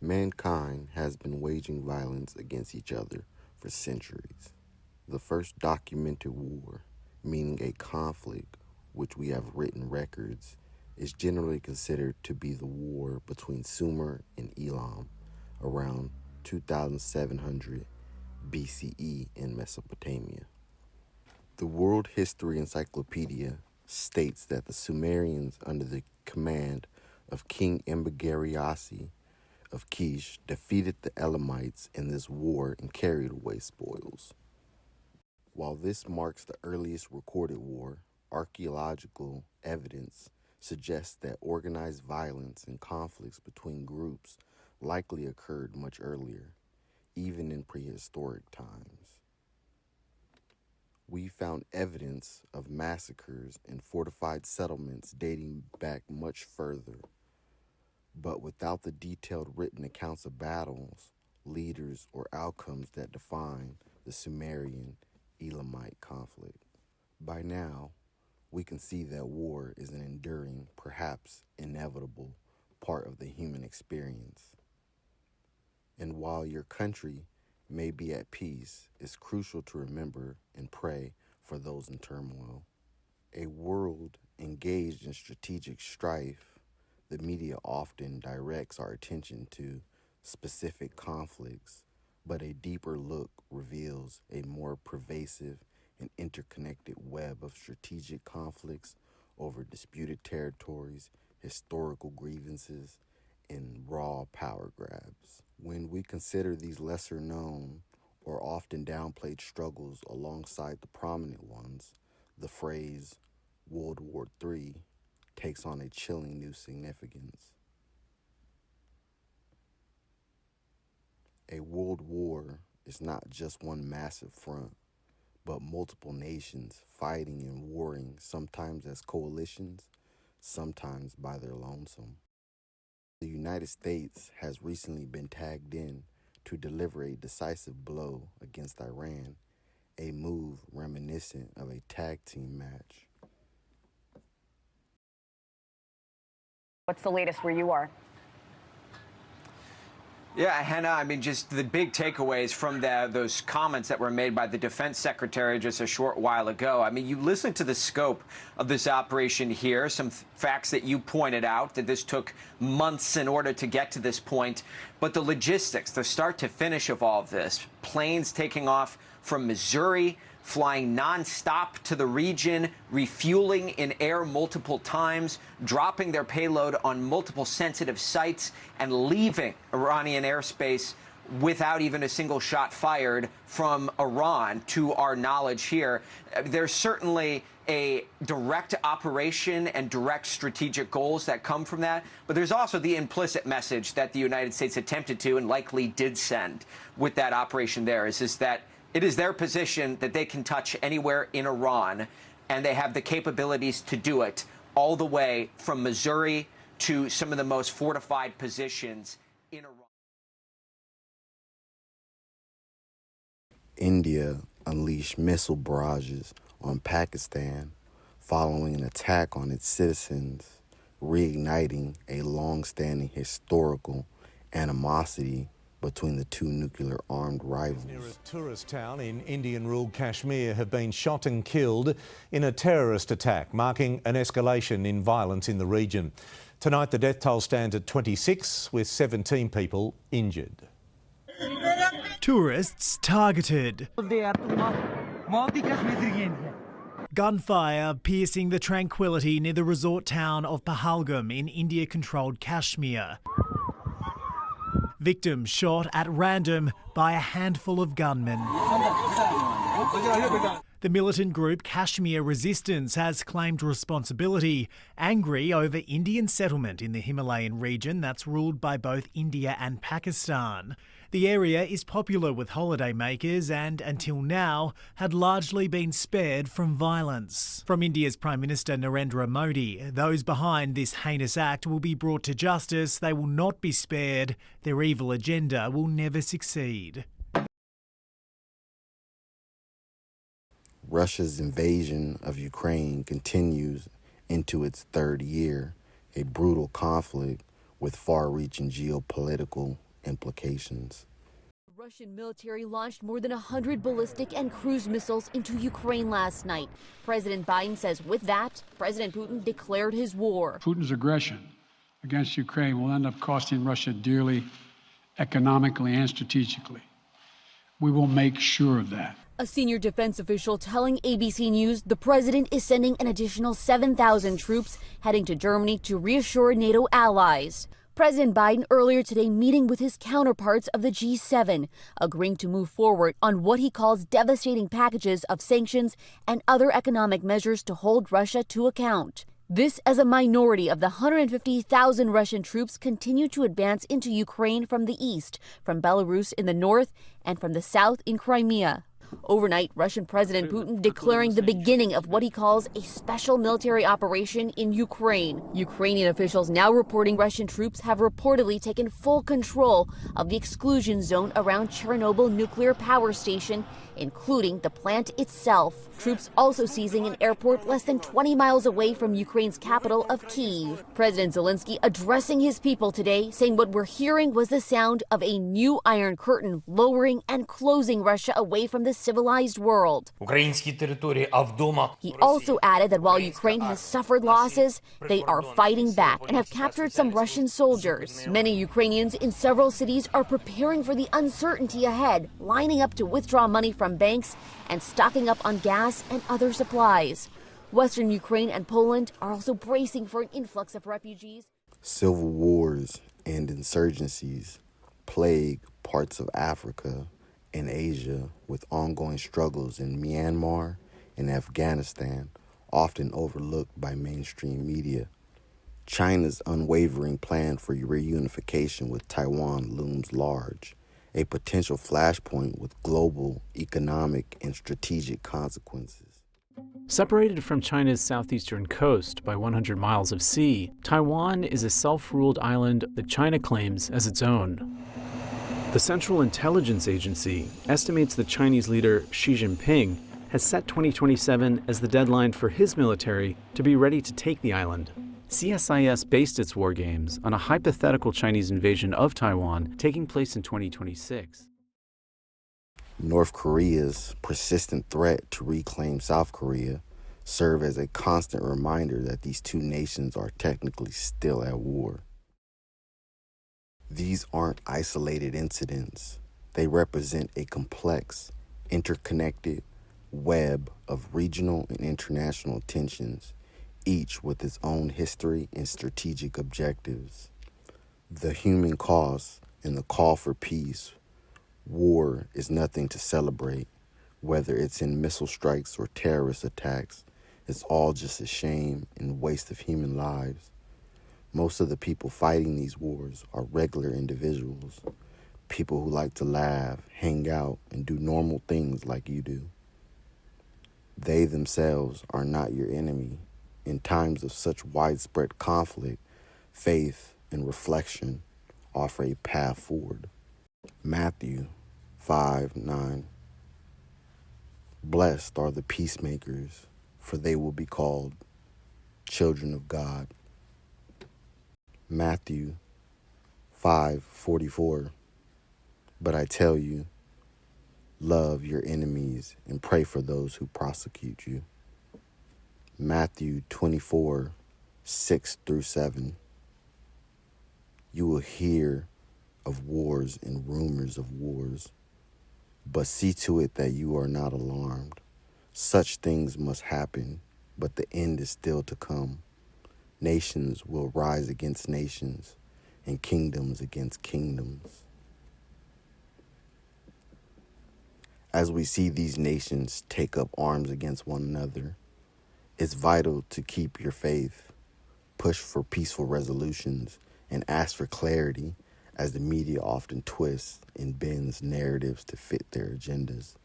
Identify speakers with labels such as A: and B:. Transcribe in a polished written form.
A: Mankind has been waging violence against each other for centuries. The first documented war, meaning a conflict which we have written records, is generally considered to be the war between Sumer and Elam around 2700 BCE in Mesopotamia. The World History Encyclopedia states that the Sumerians, under the command of King Embegariasi of Kish, defeated the Elamites in this war and carried away spoils. While this marks the earliest recorded war, archaeological evidence suggests that organized violence and conflicts between groups likely occurred much earlier, even in prehistoric times. We found evidence of massacres and fortified settlements dating back much further, but without the detailed written accounts of battles, leaders, or outcomes that define the Sumerian-Elamite conflict. By now, we can see that war is an enduring, perhaps inevitable, part of the human experience. And while your country may be at peace, it's crucial to remember and pray for those in turmoil. A world engaged in strategic strife, the media often directs our attention to specific conflicts, but a deeper look reveals a more pervasive and interconnected web of strategic conflicts over disputed territories, historical grievances, and raw power grabs. When we consider these lesser known or often downplayed struggles alongside the prominent ones, the phrase World War III takes on a chilling new significance. A world war is not just one massive front, but multiple nations fighting and warring, sometimes as coalitions, sometimes by their lonesome. The United States has recently been tagged in to deliver a decisive blow against Iran, a move reminiscent of a tag team match.
B: What's the latest where you are?
C: Yeah, Hannah, I mean, just the big takeaways from those comments that were made by the defense secretary just a short while ago. I mean, you listen to the scope of this operation here, some facts that you pointed out, that this took months in order to get to this point. But the logistics, the start to finish of all of this, planes taking off from Missouri, flying nonstop to the region, refueling in air multiple times, dropping their payload on multiple sensitive sites, and leaving Iranian airspace without even a single shot fired from Iran, to our knowledge here. There's certainly a direct operation and direct strategic goals that come from that, but there's also the implicit message that the United States attempted to and likely did send with that operation there, is that it is their position that they can touch anywhere in Iran, and they have the capabilities to do it all the way from Missouri to some of the most fortified positions in Iran.
A: India unleashed missile barrages on Pakistan following an attack on its citizens, reigniting a long-standing historical animosity between the two nuclear-armed rivals.
D: Near a tourist town in Indian-ruled Kashmir have been shot and killed in a terrorist attack, marking an escalation in violence in the region. Tonight, the death toll stands at 26, with 17 people injured.
E: Tourists targeted. Gunfire piercing the tranquility near the resort town of Pahalgam in India-controlled Kashmir. Victims shot at random by a handful of gunmen. The militant group Kashmir Resistance has claimed responsibility, angry over Indian settlement in the Himalayan region that's ruled by both India and Pakistan. The area is popular with holidaymakers and, until now, had largely been spared from violence. From India's Prime Minister Narendra Modi, those behind this heinous act will be brought to justice. They will not be spared. Their evil agenda will never succeed.
A: Russia's invasion of Ukraine continues into its third year, a brutal conflict with far-reaching geopolitical implications.
F: The Russian military launched more than 100 ballistic and cruise missiles into Ukraine last night. President Biden says with that, President Putin declared his war.
G: Putin's aggression against Ukraine will end up costing Russia dearly, economically and strategically. We will make sure of that.
F: A senior defense official telling ABC News the president is sending an additional 7,000 troops heading to Germany to reassure NATO allies. President Biden earlier today meeting with his counterparts of the G7, agreeing to move forward on what he calls devastating packages of sanctions and other economic measures to hold Russia to account. This as a minority of the 150,000 Russian troops continue to advance into Ukraine from the east, from Belarus in the north, and from the south in Crimea. Overnight, Russian President Putin declaring the beginning of what he calls a special military operation in Ukraine. Ukrainian officials now reporting Russian troops have reportedly taken full control of the exclusion zone around Chernobyl nuclear power station, including the plant itself. Troops also seizing an airport less than 20 miles away from Ukraine's capital of Kyiv. President Zelensky addressing his people today, saying what we're hearing was the sound of a new Iron Curtain lowering and closing Russia away from the civilized world. He also added that while Ukraine has suffered losses, they are fighting back and have captured some Russian soldiers. Many Ukrainians in several cities are preparing for the uncertainty ahead, lining up to withdraw money from banks and stocking up on gas and other supplies. Western Ukraine and Poland are also bracing for an influx of refugees.
A: Civil wars and insurgencies plague parts of Africa and Asia, with ongoing struggles in Myanmar and Afghanistan, often overlooked by mainstream media. China's unwavering plan for reunification with Taiwan looms large, a potential flashpoint with global, economic, and strategic consequences.
H: Separated from China's southeastern coast by 100 miles of sea, Taiwan is a self-ruled island that China claims as its own. The Central Intelligence Agency estimates that Chinese leader Xi Jinping has set 2027 as the deadline for his military to be ready to take the island. CSIS based its war games on a hypothetical Chinese invasion of Taiwan taking place in 2026.
A: North Korea's persistent threat to reclaim South Korea serve as a constant reminder that these two nations are technically still at war. These aren't isolated incidents. They represent a complex, interconnected web of regional and international tensions, each with its own history and strategic objectives. The human cost and the call for peace. War is nothing to celebrate, whether it's in missile strikes or terrorist attacks. It's all just a shame and waste of human lives. Most of the people fighting these wars are regular individuals, people who like to laugh, hang out, and do normal things like you do. They themselves are not your enemy. In times of such widespread conflict, faith and reflection offer a path forward. Matthew 5:9. Blessed are the peacemakers, for they will be called children of God. Matthew 5:44. But I tell you, love your enemies and pray for those who persecute you. Matthew 24:6-7. You will hear of wars and rumors of wars, but see to it that you are not alarmed. Such things must happen, but the end is still to come. Nations will rise against nations, and kingdoms against kingdoms. As we see these nations take up arms against one another, it's vital to keep your faith, push for peaceful resolutions, and ask for clarity, as the media often twists and bends narratives to fit their agendas.